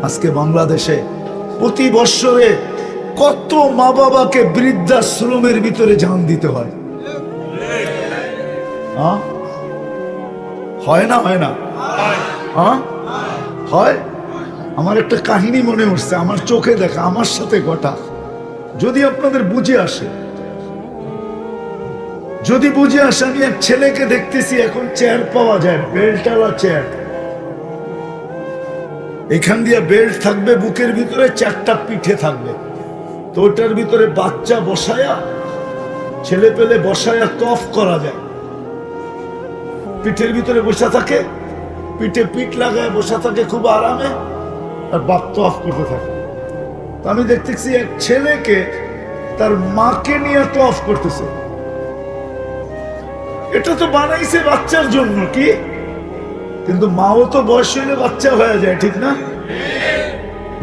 আজকে বাংলাদেশে প্রতি বৎসরে কত মা বাবাকে বৃদ্ধাশ্রমের ভিতরে জান দিতে হয়। হয় না? হয় না? হয়। আমার একটা কাহিনী মনে উঠছে, আমার চোখে দেখা, আমার সাথে ঘটা। যদি আপনাদের বুঝে আসে, যদি বুঝে আসে, আমি এক ছেলেকে দেখতেছি, এখন চেয়ার পাওয়া যায়, বেল্টওয়ালা চেয়ার। এখান দিয়ে বেল্ট থাকবে, বুকের ভিতরে 4টা পিঠে থাকবে, তো ওটার ভিতরে বাচ্চা বসায়া, ছেলে পেলে বসায়া তফ করা যায়। পিঠের ভিতরে বসা থাকে, পিঠে পিঠ লাগায় বসা থাকে খুব আরামে, আর বাপ তফ করতে থাকে। আমি দেখতেছি এক ছেলেকে তার মাকে নিয়ে তফ করতেছে। এটা তো বানাইছে বাচ্চার জন্য, কি? কিন্তু মাও তো বয়স হইলে বাচ্চা হয়ে যায়, ঠিক না?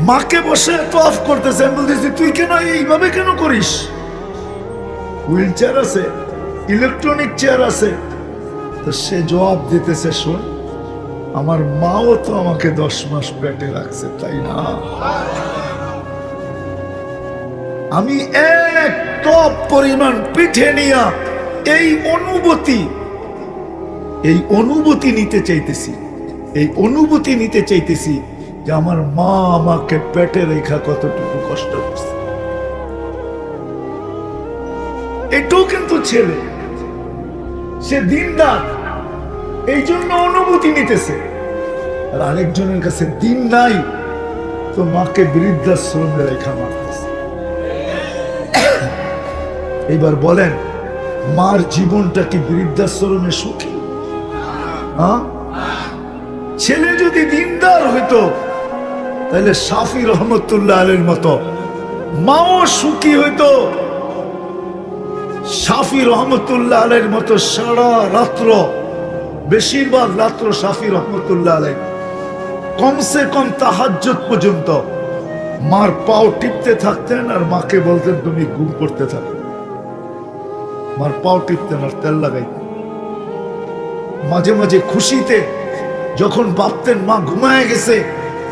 মাকে বসে তফ করতেছে। আমি বলতেছি, তুই কেন এইভাবে কেন করিস? হুইল চেয়ার আছে, ইলেকট্রনিক চেয়ার আছে। তো সে জবাব দিতেছে, শোন, আমার মাও তো আমাকে 10 মাস পেটে রাখছে, তাই না? আমি এক টপ পরিমাণ পিঠে নিয়া এই অনুভূতি নিতে চাইতেছি, এই অনুভূতি নিতে চাইতেছি যে আমার মা আমাকে পেটে রেখা কতটুকু কষ্ট করছে। এটাও কিন্তু ছেলে, সে দিনদার, এই জন্য অনুভূতি নিতেছে। আর আরেকজনের কাছে দিন নাই, তো মাকে বৃদ্ধাশ্রমে রেখা মারতেছে। এইবার বলেন, মার জীবনটা কি বৃদ্ধাশ্রমে সুখী? ছেলে যদি দিনদার হইতো, তাহলে শাফি রহমতুল্লাহ আলাইহির মতো মাও সুখী হইতো। শাফি রহমতুল্লাহ আলাইহির মতো সারা রাত্র, বেশিরভাগ রাত্র শাফি রহমতুল্লাহ আলাইহি কমসে কম তাহাজ্জুদ পর্যন্ত মার পাও টিপতে থাকতেন, আর মাকে বলতেন, তুমি ঘুম পড়তে থাকো। মার পাও টিপতেন আর তেল লাগাইতেন। মাঝে মাঝে খুশিতে যখন ভাবতেন মা ঘুমায় গেছে,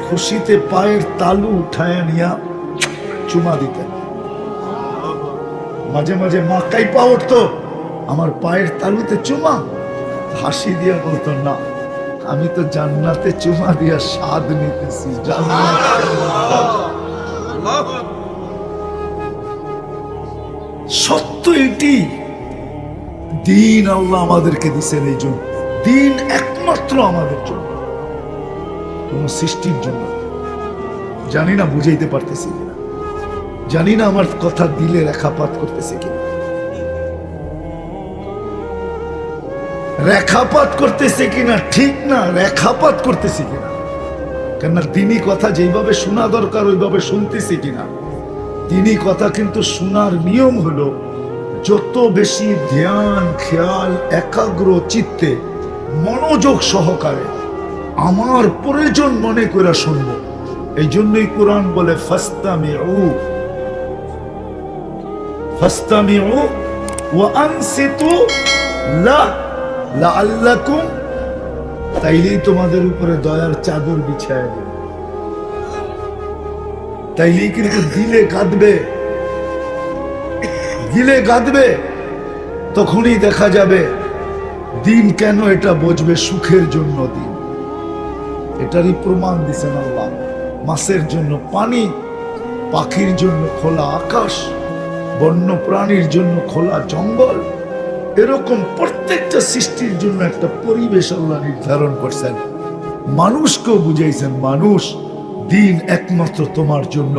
খুশিতে পায়ের তালু উঠায় নিয়া চুমা দিতেন। মাঝে মাঝে মা কাইপা উঠতো, আমার পায়ের তালুতে চুমা। হাসি দিয়া বলতো, না, আমি তো জান্নাতে চুমা দিয়া স্বাদ নিতেছি। সত্য এটি, দিন আল্লাহ আমাদেরকে দিচ্ছেন এই জন্য। দিন একমাত্র আমাদের জন্য, কোন সৃষ্টির জন্য। জানি না বুঝাইতে পারতেছি কিনা, জানি না আমার কথা দিলে রেখাপাত করতেছে কিনা, রেখাপাত করতেছে কিনা, ঠিক না, রেখাপাত করতেছি কিনা। কেননা দিনই কথা যেভাবে শোনা দরকার ওইভাবে শুনতেছি কিনা। দিনই কথা কিন্তু শোনার নিয়ম হলো, যত বেশি ধ্যান, খেয়াল, একাগ্র চিত্তে, মনোযোগ সহকারে আমার প্রয়োজন মনে করে শুনব। এই জন্যই কোরআন বলে, ফাস্তামিউ ওয়া আনসিতু লাআল্লাকুম, তাইলেই তোমাদের উপরে দয়ার চাদর বিছায় দেবে। তাইলেই কিন্তু দিলে কাঁদবে, তখনই দেখা যাবে দিন কেন এটা বুঝবে, সুখের জন্য দিন। এটারই প্রমাণ দিছেন আল্লাহ। মাছের জন্য পানি, পাখির জন্য খোলা আকাশ, বন্য প্রাণীর জন্য খোলা জঙ্গল, এরকম প্রত্যেকটা সৃষ্টির জন্য একটা পরিবেশ আল্লাহ নির্ধারণ করছেন। মানুষকেও বুঝাইছেন, মানুষ, দিন একমাত্র তোমার জন্য,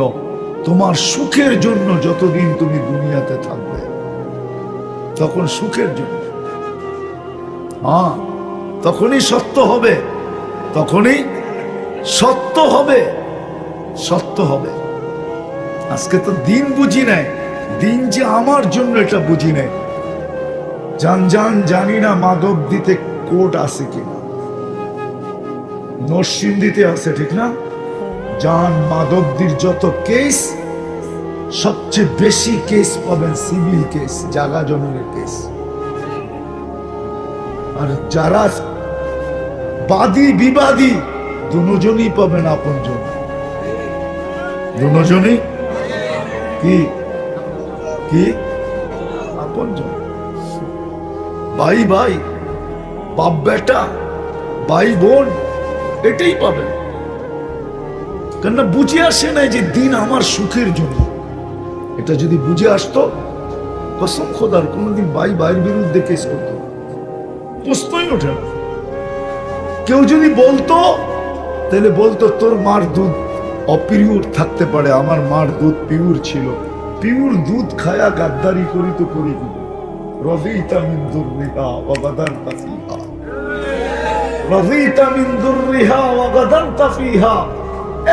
তোমার সুখের জন্য। যতদিন তুমি দুনিয়াতে থাকবে, তখন সুখের জন্য। তখনই সত্য হবে, তখনই সত্য হবে, সত্য হবে। আজকে তো দিন বুঝি নাই, দিন যে আমার জন্য এটা বুঝি নাই। জানি না মাধব দিতে কোর্ট আছে কিনা, নরসিংদীতে আছে, ঠিক না? মাধবদীর যত কেস, সবচেয়ে বেশি কেস পাবেন সিভিল কেস, জায়গা জমিনের কেস। আর যারা বাদী বিবাদী, দুজনই পাবেন আপনজন। দুজনই কি কি আপনজন, ভাই ভাই, বাপ বেটা, ভাই বোন, এটাই পাবেন। কেননা বুঝে আসে না যে দিন আমার সুখের জন্য। এটা যদি বুঝে আসতো, কসম খোদার কোনদিন ভাই ভাইয়ের বিরুদ্ধে কেস করতো প্রশ্নই ওঠে না। কেউ যদি বলতো, তাহলে বলতো তোর মার দুধ অপিউর থাকতে পারে, আমার মার দুধ পিউর ছিল, পিউর দুধ খায়া গাদ্দারি করি তো করি কি। রযিতা মিন দুররিহা ওয়া গাদারতা ফিহা, রযিতা মিন দুররিহা ওয়া গাদারতা ফিহা।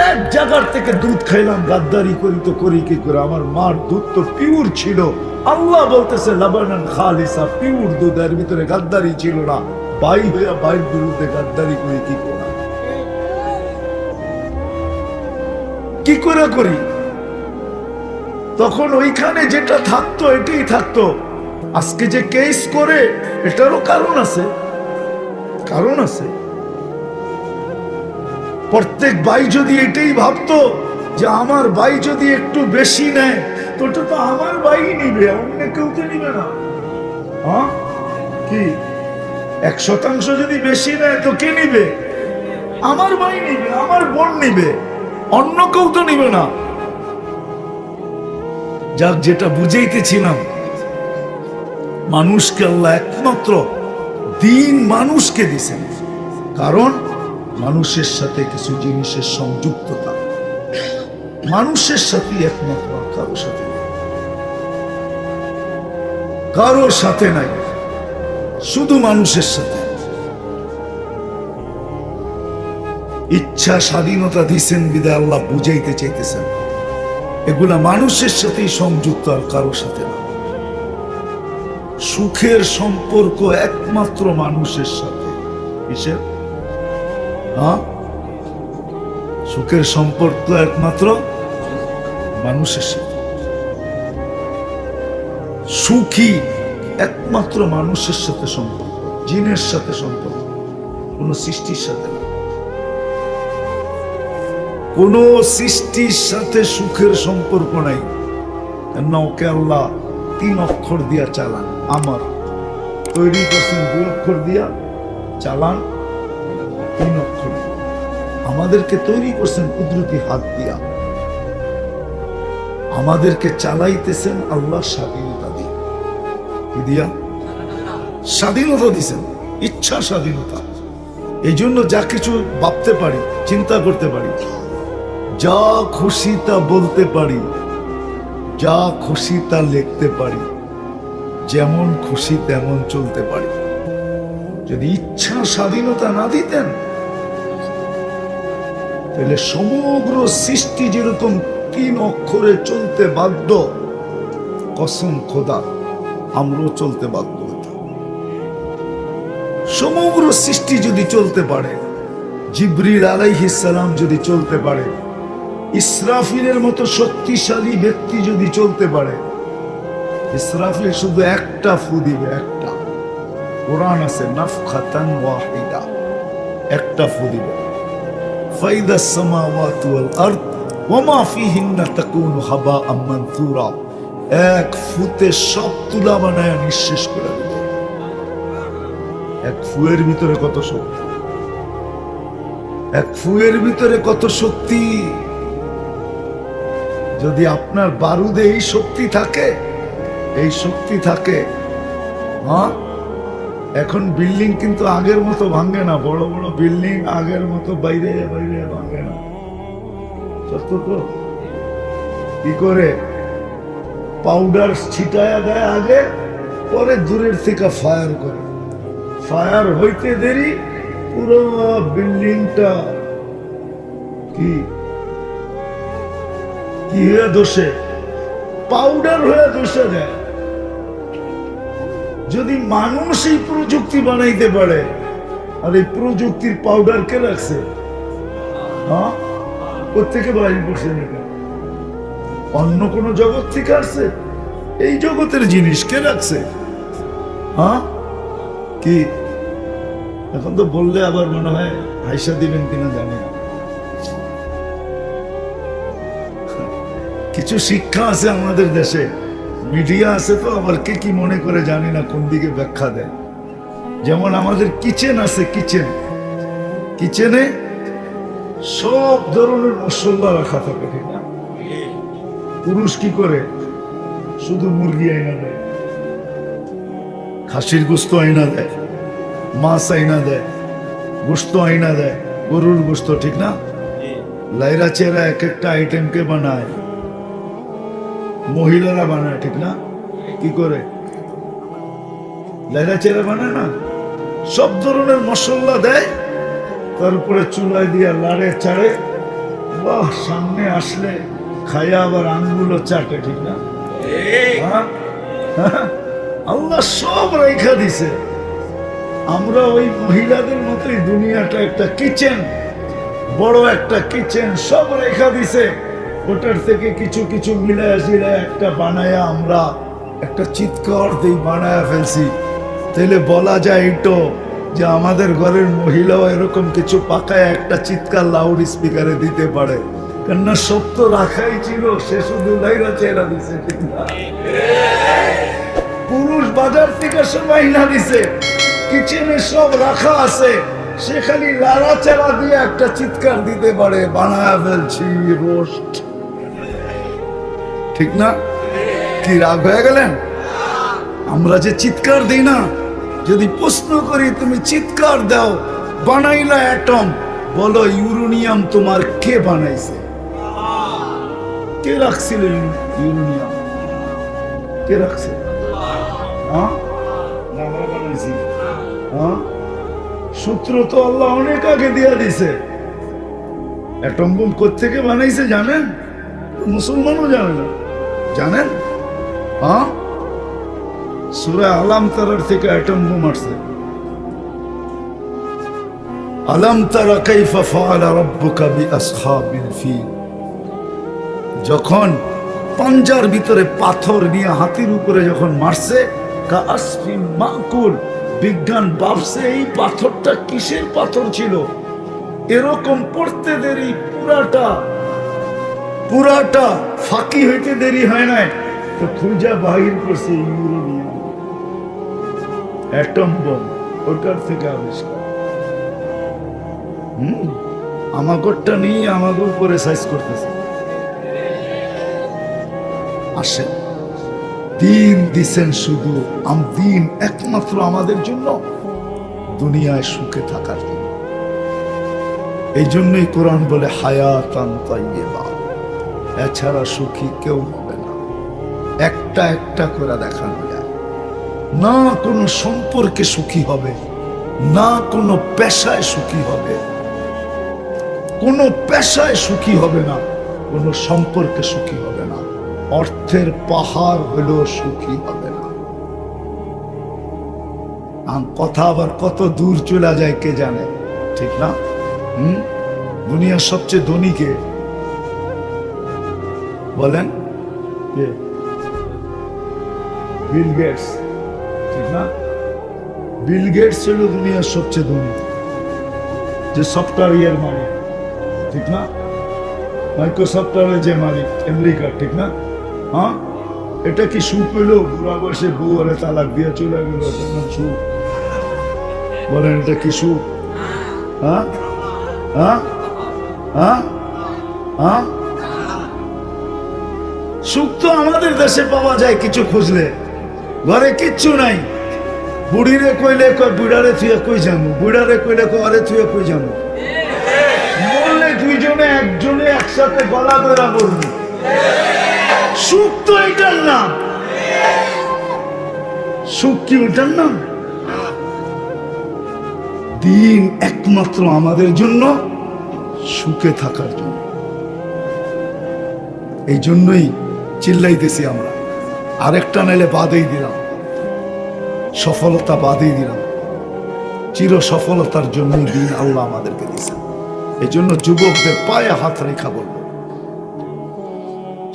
এক জায়গার থেকে দুধ খাইলাম, গাদ্দারি করি তো করি কি করে, আমার মার দুধ তো পিউর ছিল। আল্লাহ বলতেছে লাবানান খালিসা, পিউর দুধ, এর ভিতরে গাদ্দারি ছিল না। ভাই হইয়া ভাইয়ের বিরুদ্ধে গাদ্দারি করি কি করে, কি করে করি? তখন ওইখানে যেটা থাকতো এটাই থাকতো। আজকে যে কেস করে, এটারও কারণ আছে, কারণ আছে। প্রত্যেক ভাই যদি এটাই ভাবতো যে আমার ভাই যদি একটু বেশি নেয়, তো ওটা তো আমার ভাই নিবে, অন্য কেউ তো নিবে না। হ্যাঁ কি 1% যদি বেশি নেয় তো কে নিবে? আমার ভাই নিবে, আমার বোন নিবে, অন্য কেউ তো নিবে না। যাক, যেটা বুঝাইতেছিলাম, মানুষকে আল্লাহ একমাত্র দিন মানুষকে দিছেন, কারণ মানুষের সাথে কিছু জিনিসের সংযুক্ততা, মানুষের সাথে একমাত্র, কারোর সাথে নেই, কারোর সাথে নাই, শুধু মানুষের সাথে। ইচ্ছা স্বাধীনতা দিছেন বিদায় আল্লাহ বুঝাইতে চাইতেছেন এগুলা মানুষের সাথেই সংযুক্ত, আর কারোর সাথে না। সুখের সম্পর্ক একমাত্র মানুষের সাথে। কিসের? হ্যাঁ, সুখের সম্পর্ক একমাত্র মানুষের সাথে। সুখী একমাত্র মানুষের সাথে সম্পর্ক, জিনের সাথে সম্পর্ক, কোন সৃষ্টির সাথে না। কোন সৃষ্টির সাথে সুখের সম্পর্ক নাই। কেননা ওকে আল্লাহ 3 অক্ষর দিয়া চালান, আমার তৈরি করছেন 2 অক্ষর দিয়া, চালান 3 অক্ষর। আমাদেরকে তৈরি করছেন কুদরতি হাত দিয়া, আমাদেরকে চালাইতেছেন আল্লাহ স্বাধীনতা দিয়ে। কি দিয়া? স্বাধীনতা দিছেন, ইচ্ছা স্বাধীনতা। এই জন্য যা কিছু ভাবতে পারি, চিন্তা করতে পারি, যা খুশি তা বলতে পারি, যা খুশি তা লিখতে পারি, যেমন খুশি তেমন চলতে পারি। যদি ইচ্ছা স্বাধীনতা না দিতেন, তাহলে সমগ্র সৃষ্টি যেরকম 3 অক্ষরে চলতে বাধ্য, কসম খোদা আমরাও চলতে বাধ্য হতাম। সমগ্র সৃষ্টি যদি চলতে পারে, জিবরিল আলাইহিস সালাম যদি চলতে পারে, ইসরাফিলের মতো শক্তিশালী ব্যক্তি যদি চলতে পারে, ইসরাফিল শুধু একটা ফু দিবে, একটা। কোরআন আছে নাফখাতান ওয়াহিদা, একটা ফু দিবে, ফাইদাস সামাওয়াতু ওয়াল আরদ ওয়া মা ফিহিন্না তাকুনু হাবাআম মানসুরা। এক ফুতে সব তুলা বানায় নিঃশেষ করে দিবে। এক ফুয়ের ভিতরে কত শক্তি, এক ফুয়ের ভিতরে কত শক্তি। যদি আপনার বারুদে এই শক্তি থাকে, এই শক্তি থাকে, হ্যাঁ, এখন বিল্ডিং কিন্তু আগের মতো ভাঙে না। বড় বড় বিল্ডিং আগের মতো বাইরে বাইরে ভাঙে না। সত্য তো? কি করে পাউডার ছিটায়া দেয় আগে, পরে দূরের থেকে ফায়ার করে। ফায়ার হইতে দেরি, পুরো বিল্ডিংটা কি কি হয়ে দোষে, পাউডার হয়ে দোষে যায়। যদি মানুষ এই প্রযুক্তি বানাইতে পারে, আর এই প্রযুক্তির পাউডার কে রাখছে? হ্যাঁ, কোথেকে বাইরে পড়ছে? অন্য কোন জগৎ থেকে আসছে? এই জগতের জিনিস কে রাখছে? হ্যাঁ, কি এখন তো বললে আবার মনে হয় হাইসা দিবেন কিনা জানি না। কিছু শিক্ষা আছে আমাদের দেশে, মিডিয়া আছে তো, আবার কে কি মনে করে জানি না, কোন দিকে ব্যাখ্যা দেয়। যেমন আমাদের কিচেন আছে, কিচেনে সব ধরনের মশলা রাখা থাকে, ঠিক না? পুরুষ কি করে? শুধু মুরগি আইনা দেয়, খাসির গোস্ত আইনা দেয়, মাছ আইনা দেয়, গোস্ত আইনা দেয়, গরুর গোস্ত, ঠিক না? লাইরা চেরা এক একটা আইটেমকে বানায়, মহিলারা বানায়, ঠিক না? কি করে? লাইরা চেরা বানায় না, সব ধরনের মশলা দেয়, তারপরে চুলায় দিয়ে লাড়ে চাড়ে, বাহ, সামনে আসলে খায়া আবার আঙ্গুলো চাটে, ঠিক না? আল্লাহ সব রেখা দিছে। আমরা ওই মহিলাদের মতোই, দুনিয়াটা একটা কিচেন, বড় একটা কিচেন, সব রেখা দিছে। ওটার থেকে কিছু কিছু মিলায় একটা বানায়া আমরা একটা চিৎকার দিই, বানায়া ফেলছি। তাহলে বলা যায় তো যে আমাদের ঘরের মহিলাও এরকম কিছু পাকায় একটা চিৎকার লাউড স্পিকারে দিতে পারে, কেননা সব তো রাখাই ছিল, সে শুধু লাইরা চেহারা দিছে, ঠিক না? পুরুষ বাজার থেকে সবাই না দিছে, কিচেনে সব রাখা আছে, সে খালি লাড়াচাড়া দিয়ে একটা চিৎকার দিতে পারে, বানায় ফেলছি রোস্ট, ঠিক না? কি রাগ হয়ে গেলেন? আমরা যে চিৎকার দিই না, যদি প্রশ্ন করি তুমি চিৎকার দাও, বানাইলা অ্যাটম, বলো ইউরেনিয়াম তোমার কে বানাইছে? কে রাখছিল ইউরেনিয়াম? কে রাখছে? আমরা বানাইছি? সূত্র তো আল্লাহ অনেক আগে দিয়ে দিছে। অ্যাটম বোম কোত্থেকে বানাইছে জানেন? মুসলমানও জানে না, জানেন? সূরা আলাম তারার থেকে অ্যাটম বোম আসছে। আলাম তারা কাইফা ফাআলা রাব্বুকা বিআসহাবিল ফিল। যখন পাঞ্জার ভিতরে পাথর নিয়ে হাতির উপরে যখন মারছে, কাআসফিন মাকুল, বিজ্ঞান ভাবছে এই পাথরটা কিসের পাথর ছিল, এরকম পড়তে দেরি, পুরাটা ফাঁকি হইতে দেরি হয় নাই, তো খুঁজা বাহির করছে ইউরেনিয়াম, অ্যাটম বোম, ওটার থেকে আবিষ্কার। আমাগরটা নিয়ে আমাদের উপরে সাইজ করতেছে। আসেন, দিন দিছেন শুধু, দিন একমাত্র আমাদের জন্য, দুনিয়ায় সুখে থাকার জন্য। এই জন্যই কোরআন বলে হায়াতান তাইয়্যিবা, এছাড়া সুখী কেউ হবে না। একটা একটা করে দেখানো যায় না, কোনো সম্পর্কে সুখী হবে না, কোনো পেশায় সুখী হবে, কোনো পেশায় সুখী হবে না, কোনো সম্পর্কে সুখী হবে না, অর্থের পাহাড় হলেও সুখী হবে না। কথা আবার কত দূর চলে যায় কে জানে, ঠিক না? দুনিয়ার সবচেয়ে ধনী কে বলেন? বিল গেটস, ঠিক না? বিল গেটস ছিল দুনিয়ার সবচেয়ে ধনী, যে সফটওয়্যার মালিক, ঠিক না? মাইক্রোসফটের যে মালিক আমেরিকার, ঠিক না? এটা কি সুখ হইল? বুড়া বয়সে বউ আরে তালাক দিয়ে চলে গেল, সুখ? বলেন এটা কি সুখ? সুখ তো আমাদের দেশে পাওয়া যায় কিছু খুঁজলে, ঘরে কিচ্ছু নাই। বুড়িরে কইলে কয় বুড়ারে থুয়ে কই যাবো, বুড়ারে কইলে কয় থুয়ে কই যাবো, বললে দুইজনে একজনে একসাথে গলা ধরা বলবো। সুখ তো এটার নাম, সুখ কি ওটার নাম? দিন একমাত্র আমাদের জন্য, সুখে থাকার জন্য। এই জন্যই চিল্লাইতেছি আমরা। আরেকটা নাইলে বাদেই দিলাম, সফলতা বাদেই দিলাম, চির সফলতার জন্য দিন আল্লাহ আমাদেরকে দিয়েছেন। এই জন্য যুবকদের পায়ে হাত রেখা বলবো,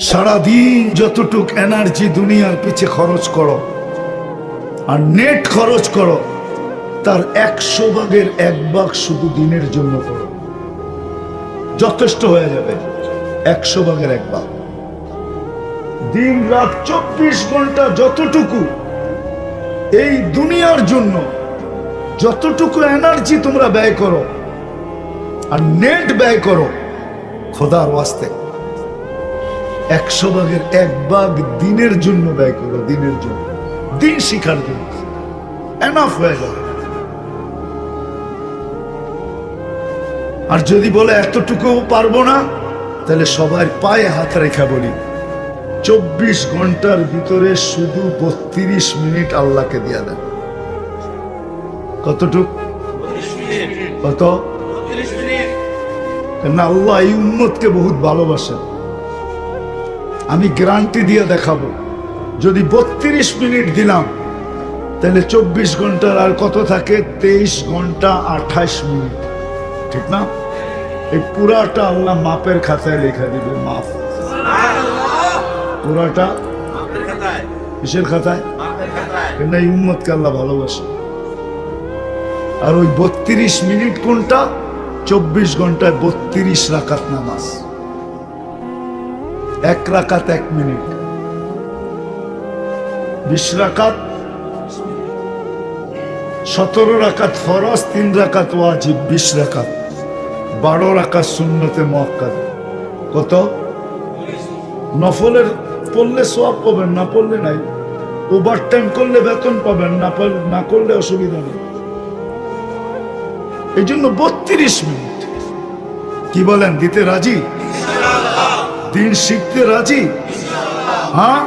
সারাদিন যতটুক এনার্জি দুনিয়ার পিছে খরচ করো আর নেট খরচ করো, তার 100 ভাগের 1 ভাগ শুধু দিনের জন্য করো, যথেষ্ট হয়ে যাবে। 100 ভাগের 1 ভাগ দিন রাত 24 ঘন্টা যতটুকু এই দুনিয়ার জন্য যতটুকু এনার্জি তোমরা ব্যয় করো আর নেট ব্যয় করো খোদার ওয়াস্তে 100 ভাগের 1 ভাগ দিনের জন্য ব্যয় করো, দিনের জন্য, দিন শিখার জন্য, এনাফ হয়ে যাবে। আর যদি বলে এতটুকু পারবো না, তাহলে সবার পায়ে হাত রেখা বলি 24 ঘন্টার ভিতরে শুধু 32 মিনিট আল্লাহকে দিয়া দেন। কতটুক? কত? না, আল্লাহ এই উম্মতকে বহুত ভালোবাসেন। আমি গ্যারান্টি দিয়ে দেখাবো, যদি 32 মিনিট দিলাম তাহলে 24 ঘন্টার আর কত থাকে? 23 ঘন্টা 28 মিনিট, ঠিক না? এই পুরাটা আল্লাহ মাপের খাতায় লেখা দিবে। মাফ পুরাটা কিসের খাতায়? কেন এই উম্মতকে আল্লাহ ভালোবাসে। আর ওই 32 মিনিট কোনটা? 24 ঘন্টায় 32 রাকাত নামাজ, 1 রাকাত 1 মিনিট, 20 রাকাত, 17 রাকাত ফরজ, 3 রাকাত ওয়াজিব, 20 রাকাত, 12 রাকাত সুন্নতে মুআক্কাদ। কত? নফলের পড়লে সওয়াব পাবেন, না পড়লে নাই। ওভার টাইম করলে বেতন পাবেন, না করলে অসুবিধা নেই। এই জন্য 32 মিনিট। কি বলেন, দিতে রাজি? দিন শিখতে রাজি? হ্যাঁ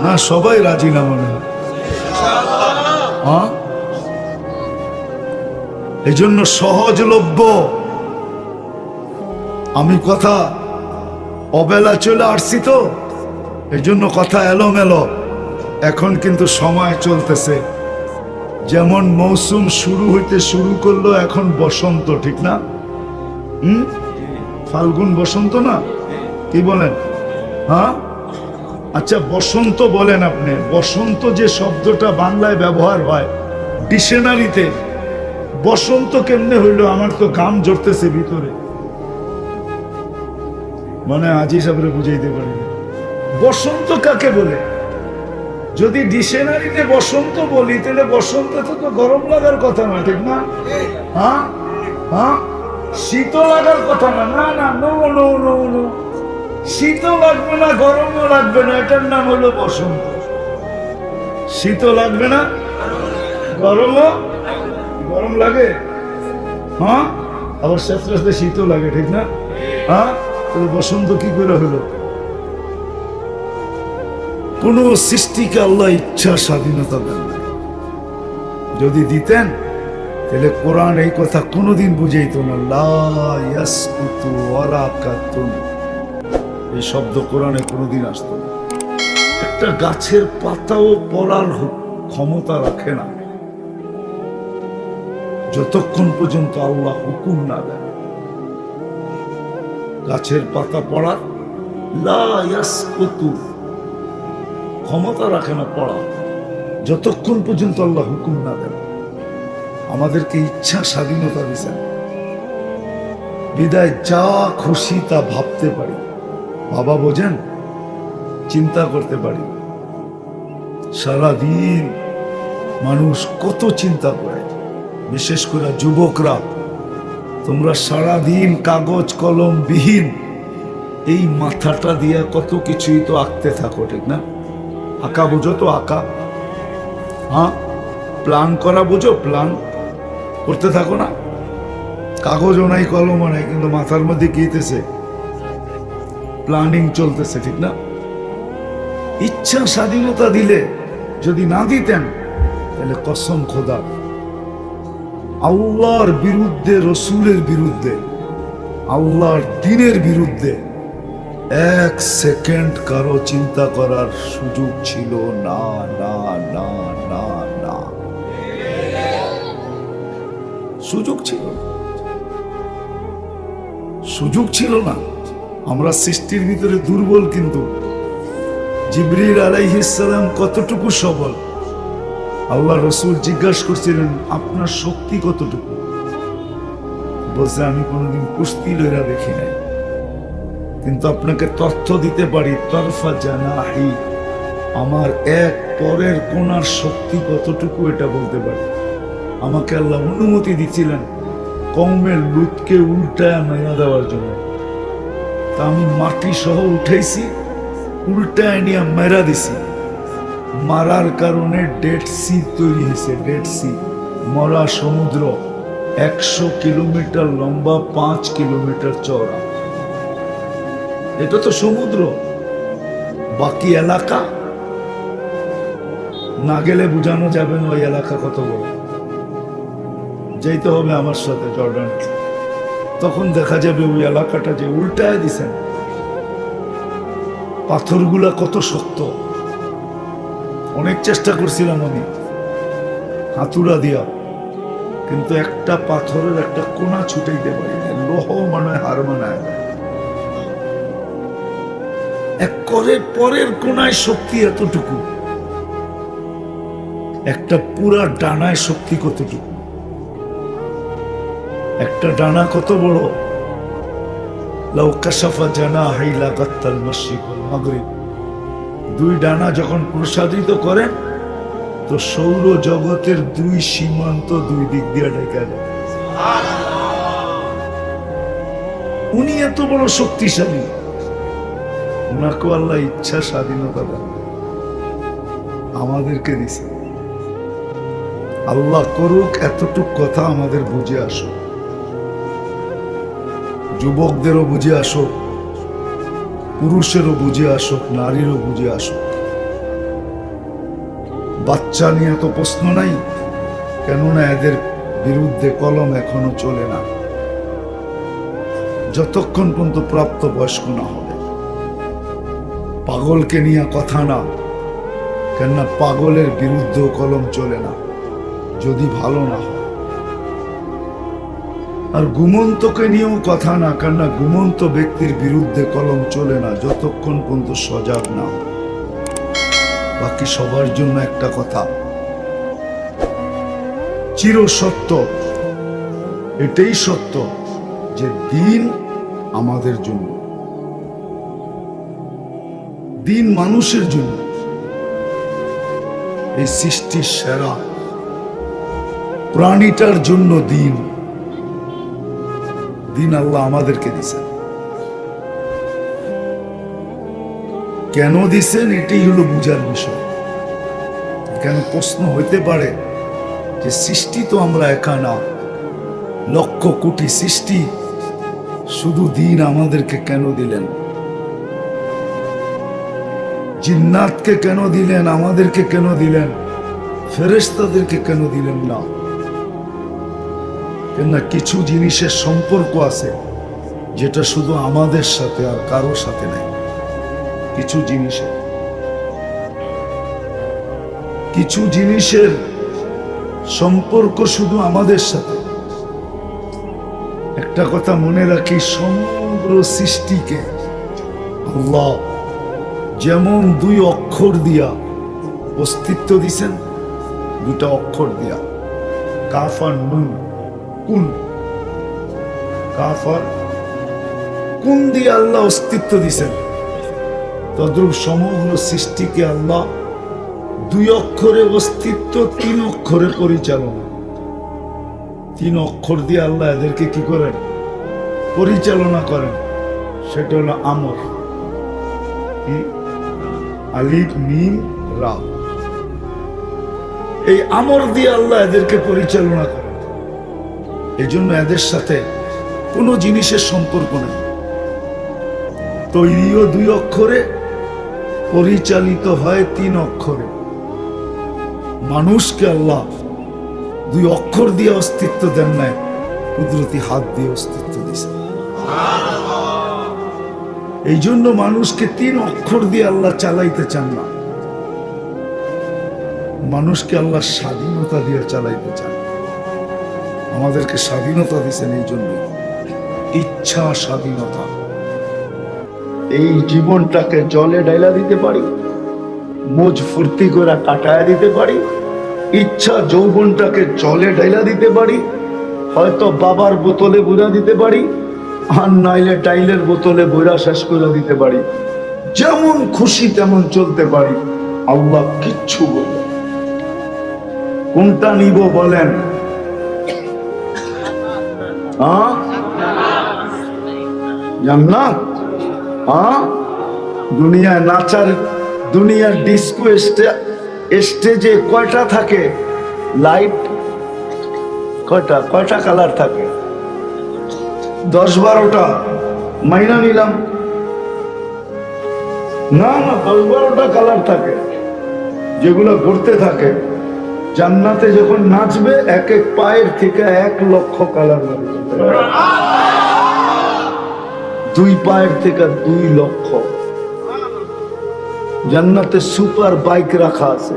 না সবাই রাজি না মনে হয়? হ্যাঁ, এই জন্য সহজলভ্য। আমি কথা অবেলা চলে আসছি তো, এই জন্য কথা এলোমেলো। এখন কিন্তু সময় চলতেছে, যেমন মৌসুম শুরু হইতে শুরু করলো, এখন বসন্ত, ঠিক না? ফাল্গুন বসন্ত না? কি বলেন? হ্যাঁ, আচ্ছা বসন্ত বলেন আপনি। বসন্ত যে শব্দটা বাংলায় ব্যবহার হয় ডিকশনারিতে, বসন্ত কেমনে হইলো? আমার তো ঘাম ঝরতেছে ভিতরে, মানে আজি সাহেবরে বুঝাইতে পারি না। বসন্ত কাকে বলে? যদি ডিকশনারিতে বসন্ত বলি, তাহলে বসন্ত তো গরম লাগার কথা না, ঠিক না? হ্যাঁ হ্যাঁ, শীত লাগার কথা না। না না, নো নো নো নো, শীত লাগবে না, গরমও লাগবে না, এটার নাম হলো বসন্ত। শীত লাগবে না, গরম লাগে, হ্যাঁ, আবার শেষে শীতও লাগে, ঠিক না? হ্যাঁ, তাহলে বসন্ত কি করে হলো? কোন সৃষ্টিকে আল্লাহ ইচ্ছা স্বাধীনতা দেন না। যদি দিতেন তাহলে কোরআন এই কথা কোনোদিন বুঝাইত না। লা ইয়াসকুতু ওয়ারাকাতুন, এই শব্দ কোরআনে কোনোদিন আসতো না। একটা গাছের পাতাও পড়ার ক্ষমতা রাখে না যতক্ষণ পর্যন্ত আল্লাহ হুকুম না দেন। গাছের পাতা পড়ার লা ইয়াসকুতু ক্ষমতা রাখে না পড়া যতক্ষণ পর্যন্ত আল্লাহ হুকুম না দেন। আমাদেরকে ইচ্ছা স্বাধীনতা দিয়েছেন, বিদায় যা খুশি তা ভাবতে পারি, বাবা বোঝেন, চিন্তা করতে পারি। সারাদিন মানুষ কত চিন্তা করে, বিশেষ করে যুবকরা। তোমরা সারাদিন কাগজ কলম বিহীন এই মাথাটা দিয়ে কত কিছুই তো আঁকতে থাকো, ঠিক না? আঁকা বোঝো তো? আঁকা, হ্যাঁ, প্ল্যান করা বোঝো? প্ল্যান করতে থাকো না? কাগজও নাই, কলমও নাই, কিন্তু মাথার মধ্যে গিয়েছে, প্ল্যানিং চলতেছে, ঠিক না? ইচ্ছা স্বাধীনতা দিলে, যদি না দিতেন তাহলে কসম খোদা আল্লাহর বিরুদ্ধে, রসুলের বিরুদ্ধে, আল্লাহর দ্বীনের বিরুদ্ধে 1 সেকেন্ড কারো চিন্তা করার সুযোগ ছিল না, না না না না, সুযোগ ছিল না, সুযোগ ছিল না। আমরা সৃষ্টির ভিতরে দুর্বল, কিন্তু জিবরিল আলাইহিস সালাম কতটুকু সবল। আল্লাহ রসুল জিজ্ঞাসা করছিলেন, আপনার শক্তি কতটুকু? বলছে, আমি কোনোদিন কুস্তি লইরা দেখি নাই। কিন্তু আপনাকে তথ্য দিতে পারি, তরফা জানাহি, আমার এক পরের কোনার শক্তি কতটুকু এটা বলতে পারি। আমাকে আল্লাহ অনুমতি দিচ্ছিলেন কওমের লুতকে উল্টায় মেরা দেওয়ার জন্য। তা আমি মাটি সহ উঠেছি, উল্টায় নিয়ে মেরা দিছি। মারার কারণে ডেড সি তৈরি হয়েছে। ডেড সি, মরা সমুদ্র, 100 কিলোমিটার লম্বা, 5 কিলোমিটার চওড়া। এটা তো সমুদ্র। বাকি এলাকা না গেলে বোঝানো যাবে না ওই এলাকা কত বড়। যেতে হবে আমার সাথে জর্ডান, তখন দেখা যাবে ওই এলাকাটা যে উল্টায় দিছেন, পাথরগুলা কত শক্ত। অনেক চেষ্টা করছিলাম আমি হাতুড়া দিয়া, কিন্তু একটা পাথরের একটা কোনা ছুটাইতে পারি না। লোহ মানে হার মানায়। এক করের পরের কোনায় শক্তি এতটুকু, একটা পুরা ডানায় শক্তি কতটুকু। একটা ডানা কত বড়, লাউ কাশাফা জানাহি লাগাত্তাল মাশরিক ওয়াল মাগরিব। দুই ডানা যখন প্রসারিত করেন তো সৌর জগতের দুই সীমান্ত দুই দিক দিয়ে ঢেকে যায়। উনি এত বড় শক্তিশালী, উনাকে আল্লাহ ইচ্ছা স্বাধীনতা দেন, আমাদেরকে দিছে। আল্লাহ করুক এতটুক কথা আমাদের বুঝে আসুক, যুবকদেরও বুঝে আসুক, পুরুষেরও বুঝে আসুক, নারীরও বুঝে আসুক। বাচ্চা নিয়ে তো প্রশ্ন নাই, কেননা এদের বিরুদ্ধে কলম এখনো চলে না যতক্ষণ পর্যন্ত প্রাপ্ত বয়স্ক না হবে। পাগলকে নিয়ে কথা না, কেননা পাগলের বিরুদ্ধেও কলম চলে না যদি ভালো না হয়। আর ঘুমন্তকে নিয়েও কথা না, কেননা ঘুমন্ত ব্যক্তির বিরুদ্ধে কলম চলে না যতক্ষণ পর্যন্ত সজাগ না হয়। বাকি সবার জন্য একটা কথা চির সত্য, এটাই সত্য যে দিন আমাদের জন্য, দিন মানুষের জন্য। এই সৃষ্টির সেরা প্রাণীটার জন্য দিন, দিন আল্লাহ আমাদেরকে দিছেন। কেন দিছেন এটাই হলো বুঝার বিষয়। কেন প্রশ্ন হইতে পারে যে সৃষ্টি তো আমরা একা না, লক্ষ কোটি সৃষ্টি, শুধু দিন আমাদেরকে কেন দিলেন? জিন্নাতকে কেন দিলেন, আমাদেরকে কেন দিলেন, ফেরেশতাদেরকে কেন দিলেন না? কেননা কিছু জিনিসের সম্পর্ক আছে যেটা শুধু আমাদের সাথে আর কারোর সাথে নাই। কিছু জিনিসের সম্পর্ক শুধু আমাদের সাথে। একটা কথা মনে রাখি, সমগ্র সৃষ্টিকে আল্লাহ যেমন দুই অক্ষর দিয়া অস্তিত্ব দিছেন, দুটা অক্ষর দিয়া, কাফ আর নুন, কুন, কাফ আর কুন দিয়ে আল্লাহ অস্তিত্ব দিছেন, তদ্রূপ সমগ্র সৃষ্টিকে আল্লাহ দুই অক্ষরে অস্তিত্ব, তিন অক্ষরে পরিচালনা। তিন অক্ষর দিয়ে আল্লাহ এদেরকে কি করেন? পরিচালনা করেন। সেটা হলো আমর, আলিফ মিম রা। এই আমর দিয়ে আল্লাহ এদেরকে পরিচালনা করেন। এই জন্য এদের সাথে কোনো জিনিসের সম্পর্ক নেই। তৈরিও দুই অক্ষরে, পরিচালিত হয় তিন অক্ষরে। মানুষকে আল্লাহ দুই অক্ষর দিয়ে অস্তিত্ব দেন নাই, কুদরতি হাত দিয়ে অস্তিত্ব দিয়েছে। এই জন্য মানুষকে তিন অক্ষর দিয়ে আল্লাহ চালাইতে চান না, মানুষকে আল্লাহ স্বাধীনতা দিয়ে চালাইতে চান। আমাদেরকে স্বাধীনতা দিয়েছেন এই জন্য, ইচ্ছা স্বাধীনতা। এই জীবনটাকে জলে ডাইলা দিতে পারি, মোজ ফুর্তি করে কাটায় দিতে পারি। ইচ্ছা যৌবনটাকে জলে ডাইলা দিতে পারি, হয়তো বাবার বোতলে বুঝা দিতে পারি, আর নাইলে টাইলের বোতলে বইরা শেষ করে দিতে পারি, যেমন খুশি তেমন চলতে পারি, আল্লাহ কিচ্ছু বলে। কোনটা নিব বলেন? জান্নাত? দুনিয়ায় নাচার, দুনিয়ার ডিস্কো স্টেজে কয়টা থাকে লাইট? কয়টা কালার থাকে? 10-12টা মাইনা নিলাম না, 10-12টা কালার থাকে যেগুলো ঘুরতে থাকে। জান্নাতে যখন নাচবে এক এক পায়ের থেকে 1 লক্ষ কালার হবে, 2 পায়ের থেকে 2 লক্ষ। জান্নাতে সুপার বাইক রাখা আছে।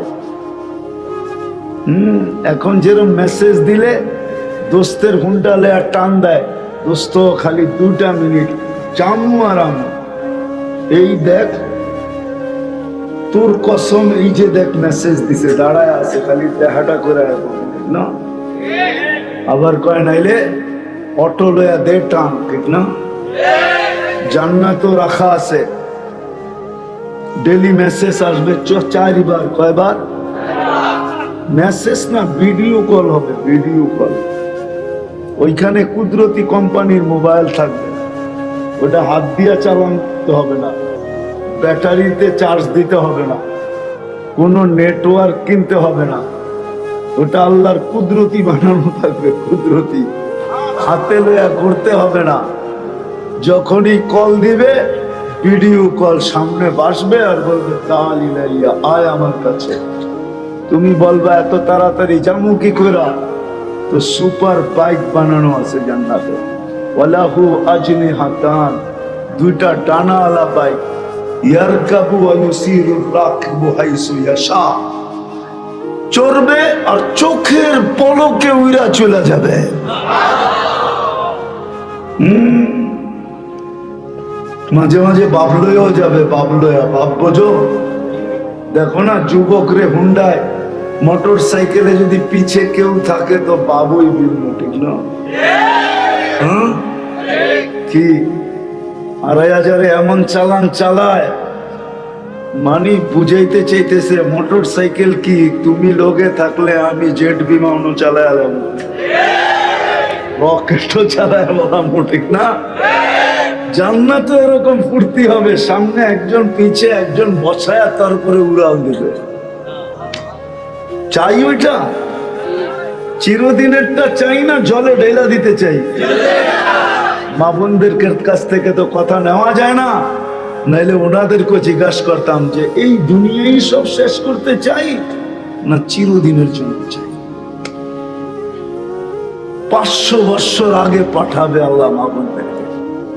এখন যেরকম মেসেজ দিলে দোস্তের হুন্ডা লেয়ার টান দেয়, দোস্ত খালি 2টা মিনিট চামু আরাম, এই দেখ তোর কসম, এই যে দেখ মেসেজ দিছে, দাঁড়ায় আছে খালি দেখাটা করে না। আবার কয় নাইলে অটো লয়া দে টান, ঠিক না? জান্নাতও রাখা আছে, ডেলি মেসেজ আসবে 4 বার। কয়বার? মেসেজ না, ভিডিও কল হবে, ভিডিও কল। ওইখানে কুদরতি কোম্পানির মোবাইল থাকবে, ওটা হাত দিয়ে চালাতে হবে না, ব্যাটারিতে চার্জ দিতে হবে না, কোনো নেটওয়ার্ক কিনতে হবে না, ওটা আল্লাহর কুদরতি বানানো থাকবে, কুদরতি। হাতে লয়া করতে হবে না, যখনই কল দিবে ভিডিও কল, সামনে বসবে আর বলবে তাআলি লাইয়া, আয় আমার কাছে। তুমি বলবা এত তাড়াতাড়ি যামু কি কইরা? তো সুপার বাইক বানানো আছে জান্নাতে, ওয়ালাহু আজনিহাতান, 2টা ডানাওয়ালা বাইক, ইয়ারকাবু ওয়া ইউসিরুর রাকিবু হাইসু ইয়াশা, চড়বে আর চোখের পলকে উইরা চলে যাবে। মাঝে মাঝে বাবলয়াও যাবে, বাবলয়া, বাপ বোঝো? দেখো না যুবক রে হুন্ডায় মোটর সাইকেলে যদি পিছে কেউ থাকে তো বাবুই বিলবো, ঠিক না? কি 2,500 এমন চালান চালায়, মানে বুঝাইতে চাইতেছে মোটর সাইকেল কি তুমি লোকে থাকলে আমি জেট বিমানও চালায়ালাম, রকেটও চালায়ালাম, ঠিক না? জান্নাতে এরকম ফুর্তি হবে, সামনে একজন পিছে একজন বসায়া তারপরে উড়াল দিবে। চাই ওইটা? চিরদিনেরটা চাই না জলে ঢেলা দিতে চাই? মা বোনদের কাছ থেকে তো কথা নেওয়া যায় না, নাইলে ওনাদেরকে জিজ্ঞাসা করতাম যে এই দুনিয়াই সব শেষ করতে চাই না চিরদিনের জন্য চাই? 500 বছর আগে পাঠাবে আল্লাহ মা বোনদেরকে,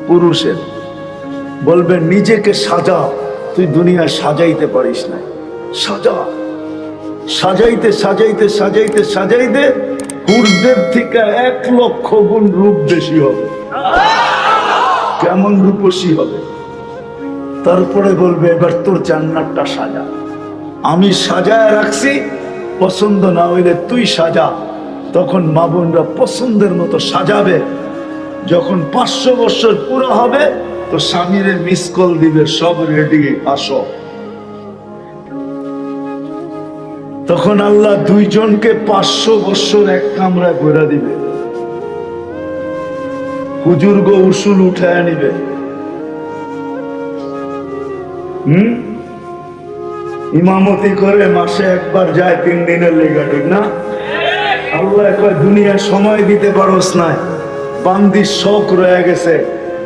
পুরুষের বলবে নিজেকে সাজা, তুই দুনিয়া সাজাইতে পারিস না, সাজা। সাজাইতে সাজাইতে সাজাইতে সাজাইতে হুরদের থেকে 1 লক্ষ গুণ রূপ বেশি হবে, কেমন রূপসী হবে। তারপরে বলবে এবার তোর জান্নাতটা সাজা, আমি সাজায় রাখছি, পছন্দ না হইলে তুই সাজা। তখন মা বোনরা পছন্দের মতো সাজাবে। যখন 500 বছর পুরো হবে তো স্বামীরে মিস কল দিবে, সব রেডি, আসো। তখন আল্লাহ 2 জনকে 500 বছর এক কামরায় ঘোরা দিবে, হুজুরগো উসুল উঠায় নিবে। ইমামতি করে মাসে একবার যায় 3 দিনের লেগা, ঠিক না? আল্লাহ কয় দুনিয়া সময় দিতে পারোস না, বান্দির শখ রয়ে গেছে,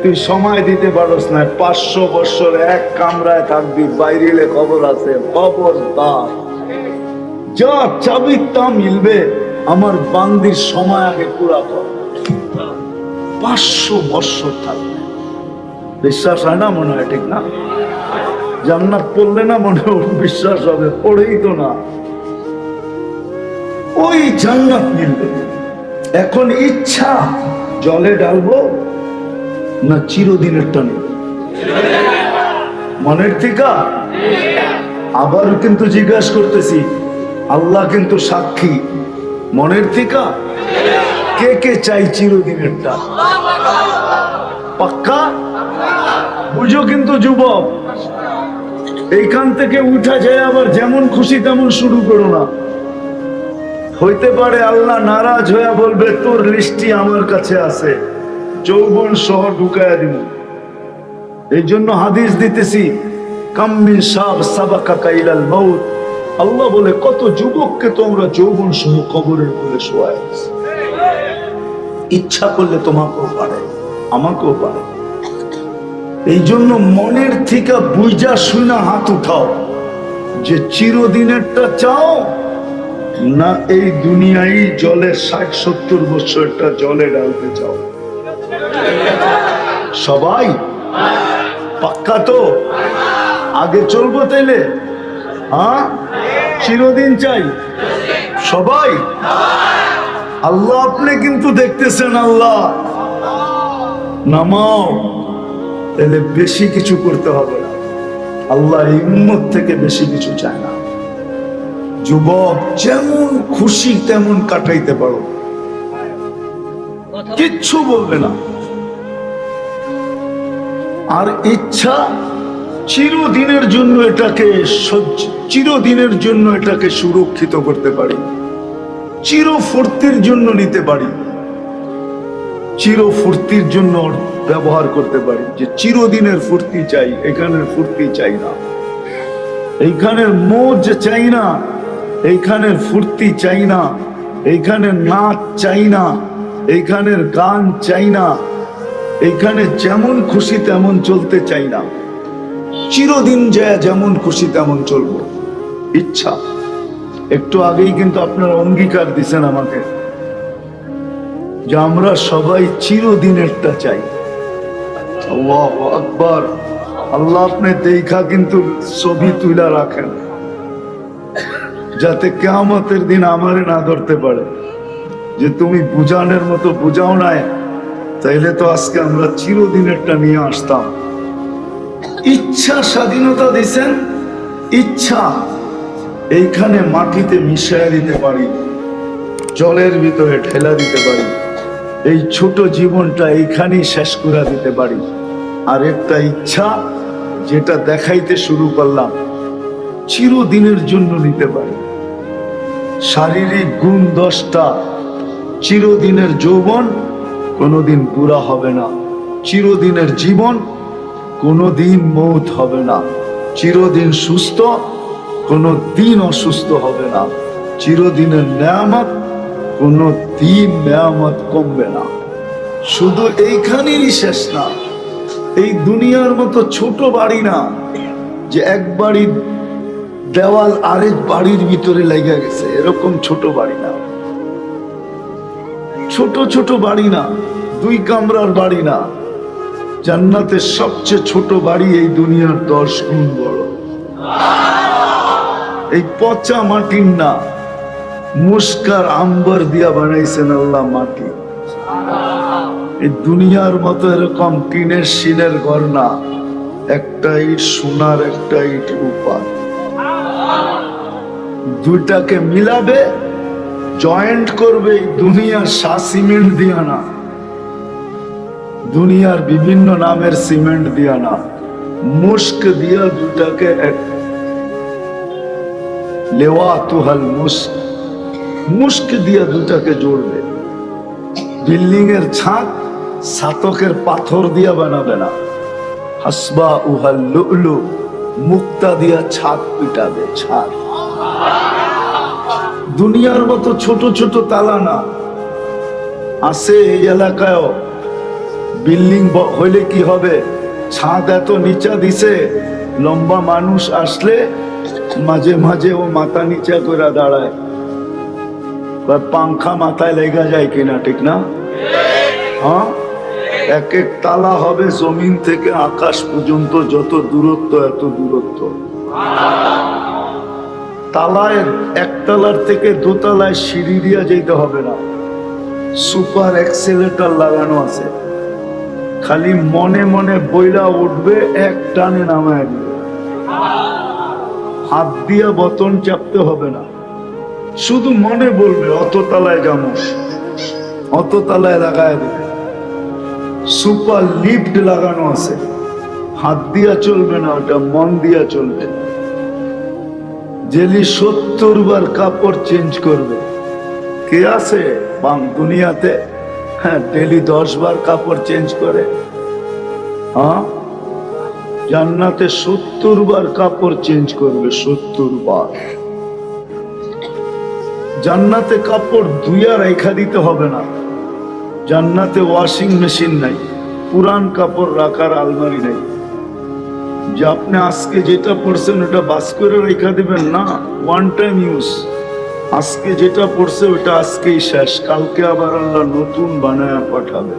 তুই সময় দিতে পারোস না, 500 বছর এক কামরায় থাকবি, বাইরে খবর আছে, খবরদার যা চাবি তা মিলবে, আমার বান্দির সময় আগে পুরা কর। 500 বছর থাকবে, বিশ্বাস হয় না? মনে হয়, ঠিক না? জান্নাত পড়লে না মনে বিশ্বাস হবে, পড়েই তো না। ওই জান্নাত মিলবে। এখন ইচ্ছা জলে ডালবো না চিরদিনেরটা নেব? মনের থেকে আবারও কিন্তু জিজ্ঞাসা করতেছি, আল্লাহ কিন্তু সাক্ষী, মনের থেকে কে কে চাই চিরদিনেরটা? পাক্কা বুঝো কিন্তু যুবক, এইখান থেকে উঠা যায় আবার যেমন খুশি তেমন শুরু করো না। হইতে পারে আল্লাহ নারাজ হয়ে বলবে তোর লিস্টি আমার কাছে আছে, যৌবন সহ ঢুকায়া দিব। এই জন্য হাদিস দিতেছি, কাম্মিন শাব সাবাকাকা ইলাল মাউত, আল্লাহ বলে কত যুবককে তোমরা যৌবন সহ কবরের কোলে শোয়ায়। ইচ্ছা করলে তোমাকেও পারে, আমাকেও পারে। এই জন্য মনের থেকে বুঝা শুনা হাত উঠাও যে চিরদিনেরটা চাও না এই দুনিয়ায় জলের 60-70 বছরটা জলে ডালতে চাও। সবাই পাক্কা তো? আগে চলবো তাইলে? হ্যাঁ, চিরদিন চাই সবাই। আল্লাহ আপনি কিন্তু দেখতেছেন, আল্লাহ নামাও, তাহলে বেশি কিছু করতে হবে না। আল্লাহ এই উম্মত থেকে বেশি কিছু চায় না। যুবক যেমন খুশি তেমন কাটাইতে পারো, কিচ্ছু বলবে না। আর ইচ্ছা চিরদিনের জন্য এটাকে সুরক্ষিত করতে পারি, চিরফুর্তির জন্য নিতে পারি, চিরফুর্তির জন্য ব্যবহার করতে পারি। যে চিরদিনের ফুর্তি চাই, এখানের ফুর্তি চাই না, এইখানের মৌজ চাই না, এইখানের ফুর্তি চাই না, এইখানের নাচ চাই না, এইখানের গান চাই না, এইখানে যেমন খুশি তেমন চলতে চাই না। চিরদিন যায় যেমন খুশি তেমন চলবো। ইচ্ছা একটু আগেই কিন্তু আপনারা অঙ্গীকার দিছেন আমাকে যে আমরা সবাই চিরদিনেরটা চাই। আল্লাহু আকবার। আল্লাহ আপনি দেখা কিন্তু ছবি তুলে রাখেন যাতে কিয়ামতের দিন আমারে না ধরতে পারে যে তুমি বুঝানোর মতো বুঝাও নাই, তাইলে তো আজকে আমরা চিরদিনেরটা নিয়ে আসতাম। ইচ্ছা স্বাধীনতা দিছেন, ইচ্ছা এইখানে মাটিতে মিশিয়ে দিতে পারি, জলের ভিতরে ঠেলা দিতে পারি, এই ছোট জীবনটা এইখানেই শেষ করে দিতে পারি। আর একটা ইচ্ছা যেটা দেখাইতে শুরু করলাম চিরদিনের জন্য নিতে পারি। শারীরিক গুণ 10টা, চিরদিনের যৌবন কোনোদিন বুড়া হবে না, চিরদিনের জীবন কোনোদিন মৌত হবে না, চিরদিন সুস্থ কোনোদিন অসুস্থ হবে না, চিরদিনের নেয়ামত কোনোদিন নেয়ামত কমবে না। শুধু এইখানেরই শেষ না, এই দুনিয়ার মতো ছোট বাড়ি না যে এক বাড়ির দেওয়াল আরেক বাড়ির ভিতরে লেগে গেছে, এরকম ছোট বাড়ি না, ছোট ছোট বাড়ি না, 2 কামরার বাড়ি না। জান্নাতের সবচেয়ে ছোট বাড়ি এই দুনিয়ার 10 গুণ বড়। এই পচা মাটির না, মুস্কার আম্বার দিয়া বানাইছেন আল্লাহ মাটি। এই দুনিয়ার মতো এরকম টিনের শিনের ঘর না, একটা ইট সোনার, একটা ইট রূপার। দুইটাকে মিলাবে, জয়েন্ট করবে দুনিয়ার সিমেন্ট দিয়া না, দুনিয়ার বিভিন্ন নামের সিমেন্ট দিয়া না, মুস্ক দিয়া দুটাকে লেওয়াতুহাল মুস্ক, মুস্ক দিয়া দুটাকে জোড়বে। বিল্ডিং এর ছাদ ছাতকের পাথর দিয়া বানাবে না, হাসবা উহাল লুলু, মুক্তা দিয়া ছাদ পিটাবে। ছাদ দুনিয়ার মতো ছোট ছোট তালা না। আছে এই এলাকায় বিল্ডিং হইলে কি হবে, ছাদ এত নিচা দিছে, লম্বা মানুষ আসলে মাঝে মাঝে ও মাথা নিচা করে দাঁড়ায়, পাংখা মাথায় লেগে যায় কিনা, ঠিক না? হ্যাঁ, এক এক তালা হবে জমিন থেকে আকাশ পর্যন্ত, যত দূরত্ব এত দূরত্ব। তালায় একতলার থেকে 2 তলায় সিঁড়ি দিয়া যেতে হবে না, সুপার এক্সেলেটর লাগানো আছে, খালি মনে মনে বইলা উঠবে, এক টানে নামায় দিবে। হাত দিয়া বতন চাপতে হবে না, শুধু মনে বলবে অত তলায় যাবো, অত তলায় লাগায় দেবে। সুপার লিফট লাগানো আছে, হাত দিয়া চলবে না, ওটা মন দিয়া চলবে। ডেলি 70 বার কাপড় চেঞ্জ করবে। কে আছে বাং দুনিয়াতে? হ্যাঁ, ডেলি 10 বার কাপড় চেঞ্জ করে। হ্যাঁ, জান্নাতে 70 বার কাপড় চেঞ্জ করবে, 70 বার। জান্নাতে কাপড় ধুইয়া রেখা দিতে হবে না। জান্নাতে ওয়াশিং মেশিন নাই, পুরান কাপড় রাখার আলমারি নাই যে আপনি আজকে যেটা পড়ছেন ওটা বাস করে রেখা দিবেন না, ওয়ান টাইম ইউজ। আজকে যেটা পড়ছে ওটা আজকেই শেষ, কালকে আবার আল্লাহ নতুন বানায়া পাঠাবে।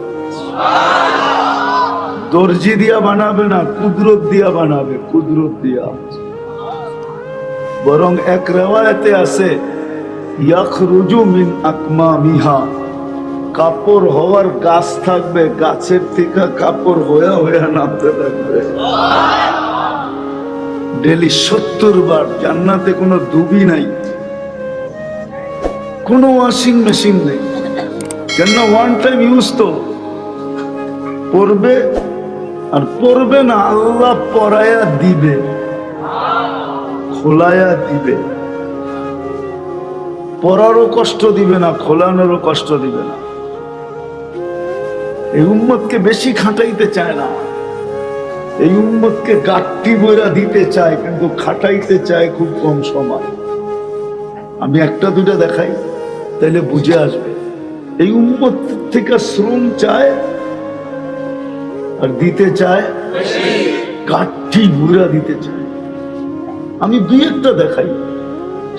দর্জি দিয়া বানাবে না, কুদরত দিয়া বানাবে, কুদরত দিয়া। বরং এক রিওয়ায়াতে আছে ইয়াখরুজু মিন আকমামিহা, কাপড় হওয়ার গাছ থাকবে, গাছের থেকে কাপড় হয়ে হয়ে নামতে থাকবে ডেলি 70 বার। জান্নাতে কোনো ডুবি নাই, কোনো ওয়াশিং মেশিন নেই, কেন ওয়ান টাইম ইউজ। তো পড়বে আর পড়বে না, আল্লাহ পড়ায়া দিবে, খোলায়া দিবে। পড়ারও কষ্ট দিবে না, খোলানোরও কষ্ট দিবে না। এই উম্মতকে বেশি খাটাইতে চায় না, এই উম্মতকে গাঁটটি বইরা দিতে চায়, কিন্তু খাটাইতে চায় খুব কম সময়। আমি একটা দুটা দেখাই, তাইলে বুঝে আসবে। এই উম্মত থেকে শ্রম চায় আর দিতে চায় গাঁটটি বইরা দিতে চায়। আমি দুই একটা দেখাই।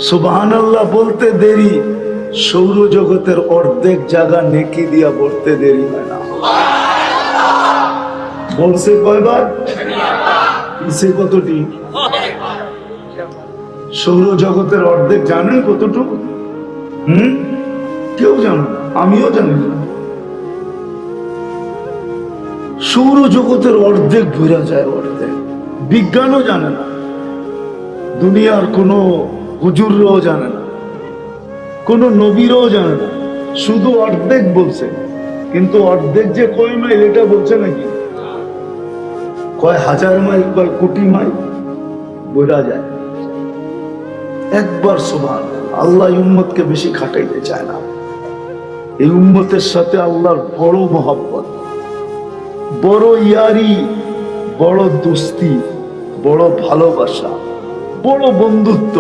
সুবহানাল্লাহ বলতে দেরি, সৌরজগতের অর্ধেক জায়গা নেকি দিয়া ভরতে দেরি হয় না। বলছে কয়বার? পিছে কতটি? সৌরজগতের অর্ধেক জানেন কতটুকু? কেউ জানে না, আমিও জানি না। সৌরজগতের অর্ধেক ভরা যায়, অর্ধেক। বিজ্ঞানও জানে না, দুনিয়ার কোনো হুজুররাও জানে না, কোনো নবীরাও জানে না, শুধু অর্ধেক বলছে। কিন্তু অর্ধেক যে কয় মাইল এটা বলছে নাকি? কয় হাজার মাইল, কয় কোটি মাইল বোঝা যায়। একবার সুবহানাল্লাহ। আল্লাহ উম্মতকে বেশি খাটাইতে চায় না। এই উম্মতের সাথে আল্লাহর বড় মহব্বত, বড় ইয়ারি, বড় দোস্তি, বড় ভালোবাসা, বড় বন্ধুত্ব।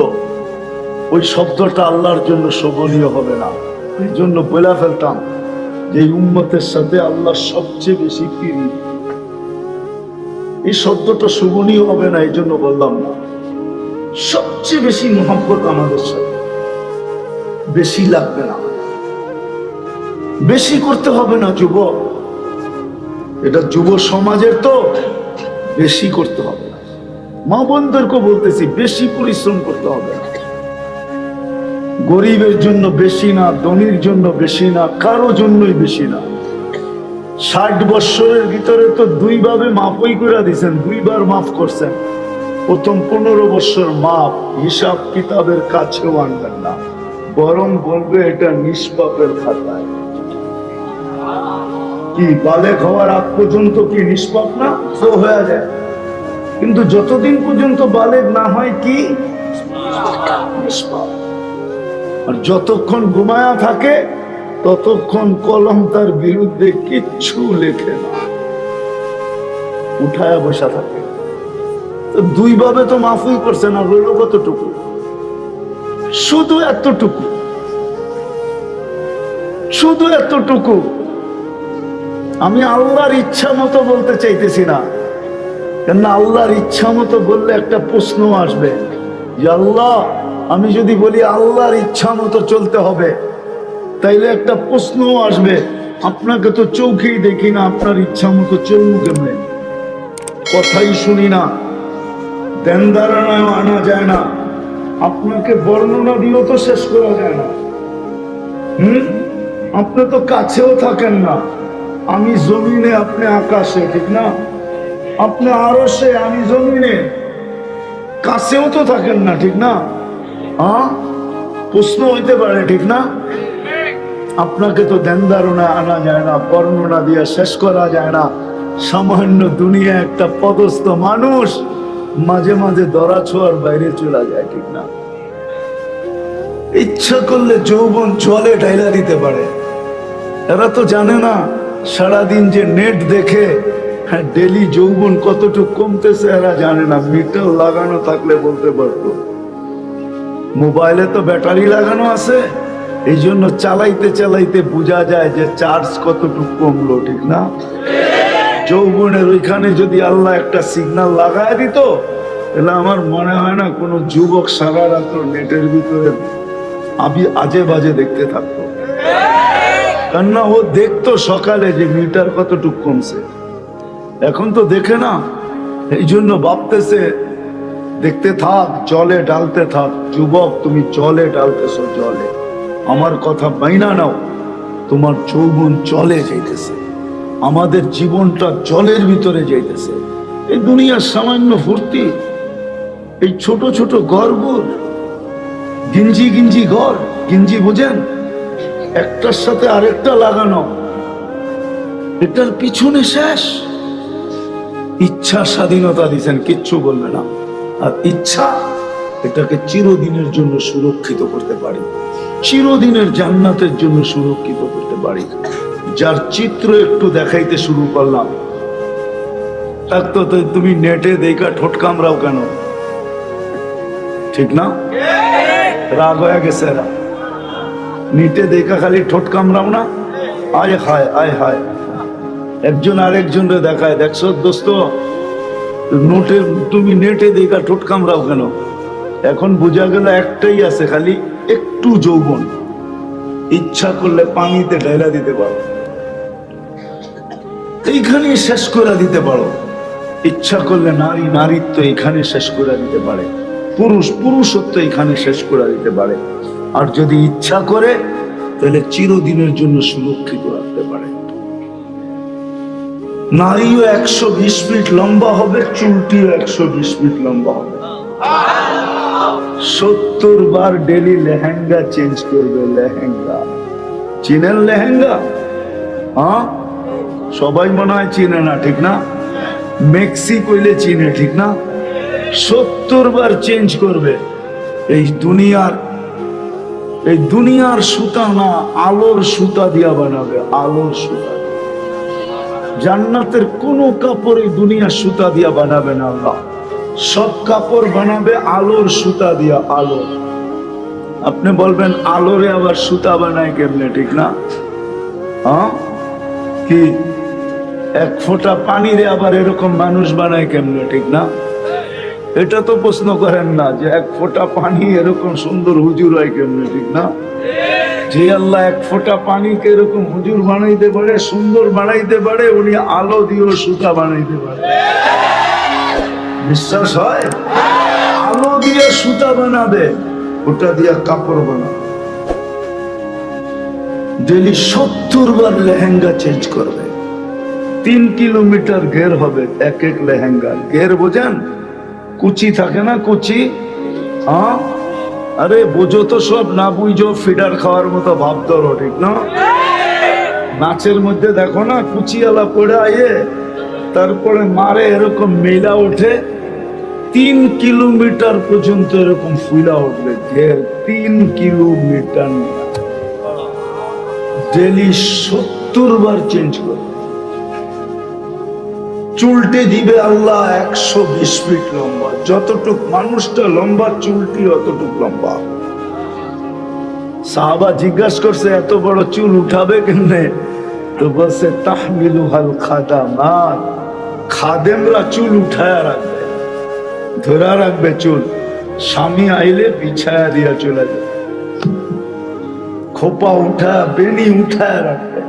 ওই শব্দটা আল্লাহর জন্য শোভনীয় হবে না। এই জন্য বলে ফেলতাম যে উম্মতের সাথে আল্লাহ সবচেয়ে বেশি প্রিয়। এই শব্দটা শোভনীয় হবে না, এই জন্য বললাম না। সবচেয়ে বেশি মহব্বত আমাদের সাথে, বেশি লাগবে না, বেশি করতে হবে না যুবক। এটা যুব সমাজের, তো বেশি করতে হবে না। মা বোনদেরকে বলতেছি, বেশি পরিশ্রম করতে হবে না। গরিবের জন্য বেশি না, ধনীর জন্য বেশি না, কারো জন্যই বেশি না। 60 বৎসরের ভিতরে তো 2 ভাবে মাফই করে দিয়েছেন, 2 বার মাফ করছেন। প্রথম 15 বৎসর মাফ, হিসাব কিতাবের কাছেও আনবেন না, বরং বলবে এটা নিষ্পাপের খাতায়। কি বালেগ হওয়ার আগ পর্যন্ত কি নিষ্পাপ না? তো হয়ে যায়। কিন্তু যতদিন পর্যন্ত বালেগ না হয় কি নিষ্পাপ। আর যতক্ষণ ঘুমায়া থাকে ততক্ষণ কলম তার বিরুদ্ধে কিচ্ছু লেখে না, উঠায়া বসা থাকে। তো 2 ভাবে তো মাফই করছে না, রইল কতটুকু? শুধু এতটুকু, শুধু এতটুকু। আমি আল্লাহর ইচ্ছা মতো বলতে চাইতেছি না, কেননা আল্লাহর ইচ্ছা মতো বললে একটা প্রশ্ন আসবে যে আল্লাহ, আমি যদি বলি আল্লাহর ইচ্ছা মতো চলতে হবে, তাইলে একটা প্রশ্নও আসবে, আপনাকে তো চোখেই দেখি না, আপনার ইচ্ছা মতো চলবো কেমনে? কথাই শুনি না, ধ্যান ধারণায় আনা যায় না, আপনাকে বর্ণনা দিয়েও তো শেষ করা যায় না। আপনি তো কাছেও থাকেন না, আমি জমিনে, আপনি আকাশে, ঠিক না? আপনি আরশে, আমি জমিনে, কাছেও তো থাকেন না, ঠিক না? প্রশ্ন হইতে পারে, ঠিক না? আপনাকে তো ধ্যান ধারণা আনা যায় না, বর্ণনা দিয়ে শেষ করা যায় না। সামান্য দুনিয়া একটা পদস্থ মানুষ মাঝে মাঝে ধরা ছোঁয়ার বাইরে চলে যায়, ঠিক না? ইচ্ছা করলে যৌবন জলে ঢাইলা দিতে পারে। এরা তো জানে না সারাদিন যে নেট দেখে ডেলি যৌবন কতটুকু কমতেছে, এরা জানে না। মিটার লাগানো থাকলে বলতে পারতো। মোবাইলে তো ব্যাটারি লাগানো আছে, এই জন্য চালাইতে চালাইতে বোঝা যায় যে চার্জ কতটুকু কমলো, ঠিক না? যৌবনের ওইখানে যদি আল্লাহ একটা সিগন্যাল লাগায় দিত, তাহলে আমার মনে হয় না কোনো যুবক সারা রাত্র নেটের ভিতরে আজে বাজে দেখতে থাকতো। কেননা ও দেখতো সকালে যে মিটার কতটুকু কমছে, এখন তো দেখে না। এই জন্য ভাবতেছে দেখতে থাক, জলে ডালতে থাক। যুবক, তুমি জলে ডালতেছ, জলে। আমার কথা বাইনা নাও, তোমার যৌবন জলে যাইতেছে, আমাদের জীবনটা জলের ভিতরে যাইতেছে। এই দুনিয়ার সামান্য ফুর্তি, এই ছোট ছোট ঘরগুর, গিঞ্জি গিঞ্জি ঘর, গিঞ্জি বুঝেন, একটার সাথে আরেকটা লাগানো, এটার পিছনে শেষ। ইচ্ছা স্বাধীনতা দিচ্ছেন, কিচ্ছু বলবে না। আর ইচ্ছা এটাকে চিরদিনের জন্য সুরক্ষিত করতে পারি, চিরদিনের জান্নাতের জন্য সুরক্ষিত করতে পারি। যার চিত্র একটু দেখাইতে শুরু করলাম, তার তো তুমি নেটে দেখা ঠোঁট কামড়াও কেন, ঠিক না? রাগ হয়ে গেছে এরা, নেটে দেখা খালি ঠোঁট কামড়াও না, আয় হায় আয় হায়। একজন আরেকজনরে দেখায়, দেখছো দোস্ত নোটে, তুমি নেটে দেখা ঠোঁট কামড়াও কেন? এখন বোঝা গেল একটাই আছে, খালি একটু যৌবন। ইচ্ছা করলে পানিতে ঢেলা দিতে পারো, এইখানে শেষ করে দিতে পারো। ইচ্ছা করলে নারী নারীত্ব এখানে শেষ করে দিতে পারে, পুরুষ পুরুষত্ব এখানে শেষ করে দিতে পারে। আর যদি ইচ্ছা করে তাহলে চিরদিনের জন্য সুরক্ষিত রাখতে পারে। নারীও 120 ফিট লম্বা হবে, চুলটিও 120 ফিট লম্বা হবে। 70 বার ডেলি লেহেঙ্গা চেঞ্জ করবে। লেহেঙ্গা চিনেন? লেহেঙ্গা, হ্যাঁ, সবাই মনে হয় চিনে না, ঠিক না? মেক্সি কইলে চিনে, ঠিক না? 70 বার চেঞ্জ করবে। এই দুনিয়ার সুতা না, আলোর সুতা দিয়া বানাবে, আলোর সুতা। জান্নাতের কোন কাপড় এই দুনিয়ার সুতা দিয়া বানাবে না আল্লাহ, সব কাপড় বানাবে আলোর সুতা দিয়া। আলো, আপনি বলবেন আলোরে আবার সুতা বানায় কেমনে, ঠিক না? হ্যাঁ, কি এক ফোঁটা পানিরে আবার এরকম মানুষ বানায় কেমনে, ঠিক না? এটা তো প্রশ্ন করেন না যে এক ফোঁটা পানি এরকম সুন্দর হুজুর হয় কেমনে, ঠিক না? যে আল্লাহ এক ফোঁটা পানিকে এরকম হুজুর বানাইতে পারে, সুন্দর বানাইতে পারে, উনি আলো দিয়েও সুতা বানাইতে পারে। বিশ্বাস হয়? আলো দিয়ে সুতা বানাবে, ওটা দিয়ে কাপড় বানাবে। ডেলি 70 বার লেহেঙ্গা চেঞ্জ করবে। 3 কিলোমিটার ঘের হবে এক এক লেহেঙ্গা। ঘের বোঝেন? কুচি থাকে না, কুচি? হ্যাঁ, আরে বোঝো তো সব, না বুঝো ফিডার খাওয়ার মতো ভাব ধরো, ঠিক না? নাচের মধ্যে দেখো না কুচিওয়ালা পড়ে আয়ে, তারপরে মারে এরকম মেলা ওঠে, 3 কিলোমিটার পর্যন্ত এরকম ফুলা উঠবে ঘের। 3 কিলোমিটার ডেলি 70 বার চেঞ্জ করবে। চুলটি দিবে আল্লাহ 120 ফিট লম্বা। যতটুক মানুষটা লম্বা, চুলটি অতটুক লম্বা। সাহাবা জিজ্ঞাসা করছে এত বড় চুল উঠাবে কেমনে? তো বলছে তাহমিলুহাল খাদামাত, খাদেমরা চুল উঠায়া রাখবে, ধরা রাখবে চুল। স্বামী আইলে বিছায়া দিয়া চলে যাবে, খোপা উঠা, বেনি উঠায়া রাখবে।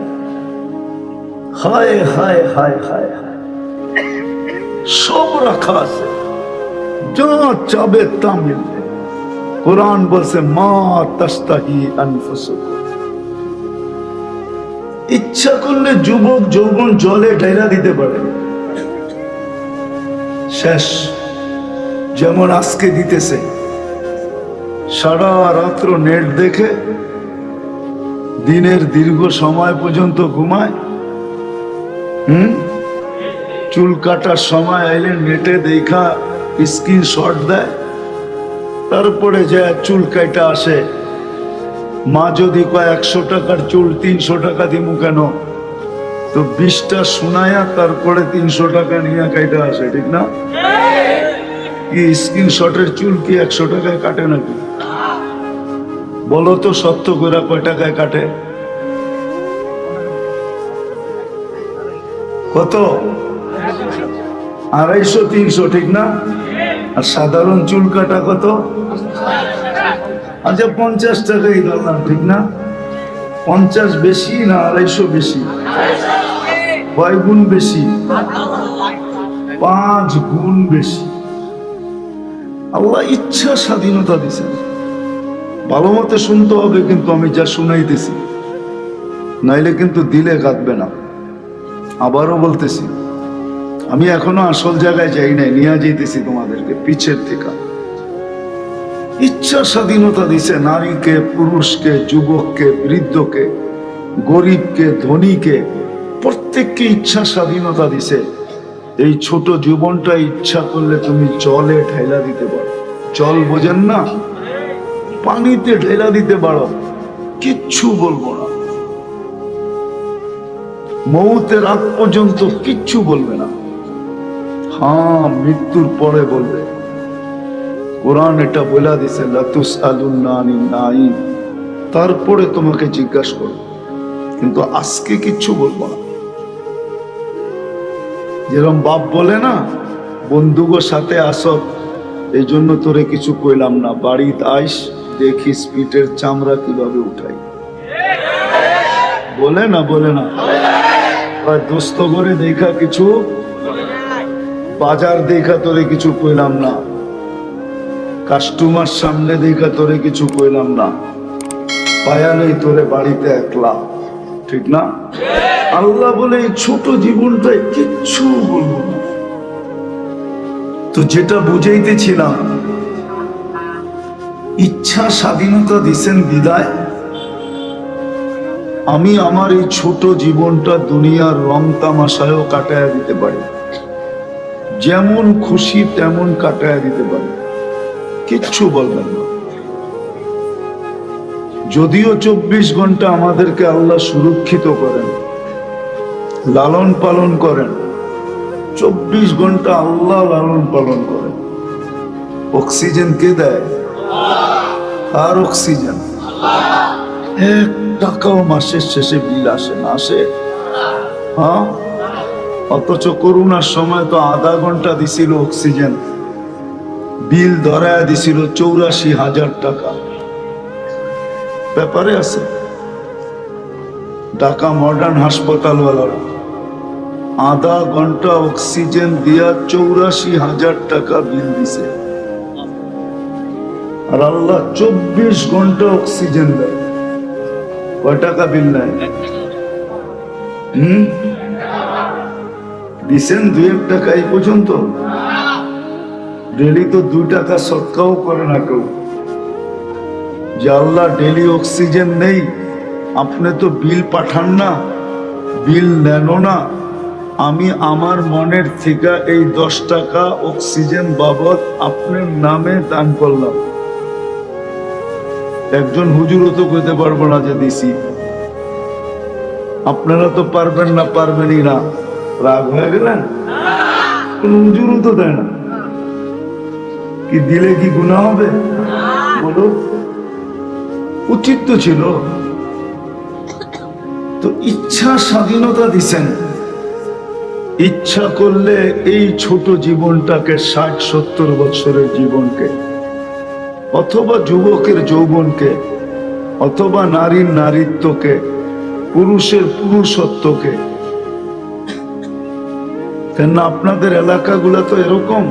হায় হায় হায় হায় হায়, সব রাখা আছে, যা চাবে তা মিলবে। কোরআন বলছে মা তাস্তাহি আনফুসুকুম। ইচ্ছা করলে যুবক যৌবন জলে ঢেলা দিতে পারে, শেষ। যেমন আজকে দিতেছে, সারা রাত্র নেট দেখে দিনের দীর্ঘ সময় পর্যন্ত ঘুমায়। চুল কাটার সময় আইলে নেটে দেখা স্ক্রিনশট দেয়, তারপরে যায় চুল কাটা আসে। মা যদি কয় 100 টাকার চুল 300 টাকা দিমু কেন, তো 20টা শোনায়া তারপরে 300 টাকা নিয়ে কাটা আসে, ঠিক না? কি স্ক্রিনশটের চুল কি 100 টাকায় কাটে নাকি? বলো তো সত্য করে, কয় টাকায় কাটে? কত? 250-300, ঠিক না? আর সাধারণ চুল কাটা কত? আচ্ছা 50 টাকাই ধরলাম, ঠিক না? 50 বেশি না 250 বেশি? কয় গুণ বেশি? 5 গুণ বেশি। আল্লাহ ইচ্ছা স্বাধীনতা দিয়েছেন। ভালো মতো শুনতে হবে কিন্তু আমি যা শুনাইতেছি, নাইলে কিন্তু দিলে কাঁদবে না। আবারও বলতেছি, আমি এখনো আসল জায়গায় যাই নাই, নিয়ে যেতেছি তোমাদেরকে পিছের থেকে। ইচ্ছা স্বাধীনতা দিছে নারীকে, পুরুষকে, যুবককে, বৃদ্ধকে, গরিবকে, ধনীকে, প্রত্যেককে ইচ্ছা স্বাধীনতা দিছে। এই ছোট জীবনটা ইচ্ছা করলে তুমি জলে ঢেলা দিতে পারো। জল বোঝেন না? পানিতে ঢেলা দিতে পারো, কিচ্ছু বলবো না। মৌতের আগ পর্যন্ত কিচ্ছু বলবে না। হ্যাঁ, মৃত্যুর পরে বলবে। কোরআন এটা বলে দিছে, লাতুসআলুন্না আনিন নাঈম, তারপরে তোমাকে জিজ্ঞাসা করব, কিন্তু আজকে কিচ্ছু বলবো না। যেরকম বাপ বলে না, বন্ধুগো সাথে আসো, এই জন্য তোরে কিছু কইলাম না, বাড়িতে আইস দেখিস পিঠের চামড়া কিভাবে উঠাই। বলে না? বলে না? দোস্ত করে দেখা কিছু, বাজার দেখা তোরে কিছু কইলাম না, কাস্টমার সামনে দেখা তোরে কিছু কইলাম না, পায়া নেই তোরে বাড়িতে একলা, ঠিক না? আল্লাহ বলে এই ছোট জীবনটাই কিচ্ছু বলবো না। তো যেটা বুঝাইতেছিলাম, ইচ্ছা স্বাধীনতা দিছেন বিদায়। আমি আমার এই ছোট জীবনটা দুনিয়ার রং তামাশায়ও কাটায়া দিতে পারি, যেমন খুশি তেমন কাটায়া দিতে পারি, কিচ্ছু বলবেন না। যদিও 24 ঘন্টা আমাদেরকে আল্লাহ সুরক্ষিত করেন, লালন পালন করেন, 24 ঘন্টা আল্লাহ লালন পালন করেন। অক্সিজেন কে দেয়? আর অক্সিজেন 1 টাকাও মাসের শেষে বিল আসে না, আসে? হ্যাঁ, অথচ করোনার সময় তো আধা ঘন্টা দিছিল অক্সিজেন, বিল ধরায় দিছিল 84,000 টাকা। ব্যাপারে আছে ঢাকা মডার্ন হাসপাতালওয়ালারা আধা ঘন্টা অক্সিজেন দিয়া 84,000 টাকা বিল দিছে। আর আল্লাহ 24 ঘন্টা অক্সিজেন দেয়, কয় টাকা বিল নেয়? দিছেন 2-1 টাকা এই পর্যন্ত। ডেলি তো 2 টাকা সৎকাও করে না কেউ, যে আল্লাহ ডেলি অক্সিজেন নেই, আপনি তো বিল পাঠান না, বিল নেন না, আমি আমার মনের থেকে এই 10 টাকা অক্সিজেন বাবদ আপনার নামে দান করলাম। একজন হুজুরও তো কইতে পারবো না যে দিছি। আপনারা তো পারবেন না, পারবেনই না, রাগ হয়ে গেলেন? কোন হুজুরও তো দেয় না। কি দিলে কি গুনাহ হবে? বলো, উচিত তো ছিল। তো ইচ্ছা স্বাধীনতা দিছেন, ইচ্ছা করলে এই ছোট জীবনটাকে 60-70 বছরের জীবনকে, অথবা যুবকের যৌবনকে, অথবা নারীর নারীত্বকে, পুরুষের পুরুষত্বকে, কেন আপনাদের এলাকাগুলো তো এরকম।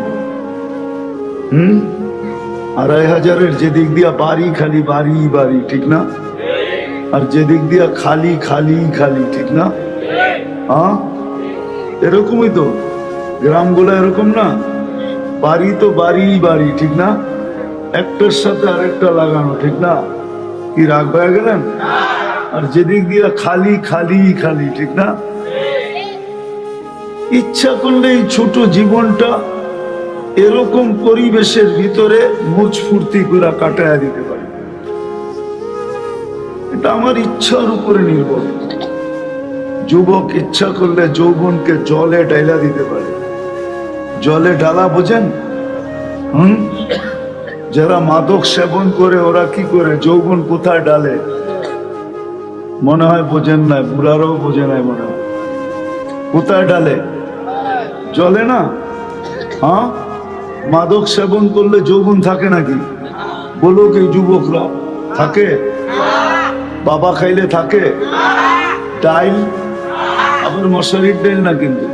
2,500-এর যেদিক দিয়া বাড়ি খালি বাড়ি বাড়ি, ঠিক না? আর যেদিক দিয়া খালি খালি খালি, ঠিক না? হ্যাঁ, এরকমই তো গ্রামগুলো, এরকম না? বাড়ি তো বাড়ি বাড়ি, ঠিক না? একটার সাথে আরেকটা লাগানো, ঠিক না? কি রাগ হয়ে গেলেন? আর যেদিক দিয়ে খালি খালি খালি, ঠিক না? ইচ্ছা করলে এই ছোট জীবনটা এরকম পরিবেশের ভিতরে মুচ ফুর্তি করে কাটায় দিতে পারি। এটা আমার ইচ্ছার উপরে নির্ভর। যুবক ইচ্ছা করলে যৌবনকে জলে ঢালা দিতে পারে। জলে ঢালা বোঝেন? যারা মাদক সেবন করে ওরা কি করে, যৌবন কোথায় ডালে? মনে হয় বোঝেন নাই, বুড়ারাও বোঝে নাই মনে হয়। কোথায় ডালে? জলে না? হ্যাঁ, মাদক সেবন করলে যৌবন থাকে নাকি? বলো কি যুবকরা, থাকে? বাবা খাইলে থাকে? ডাইল আবার মশারির ডাইল না কিন্তু,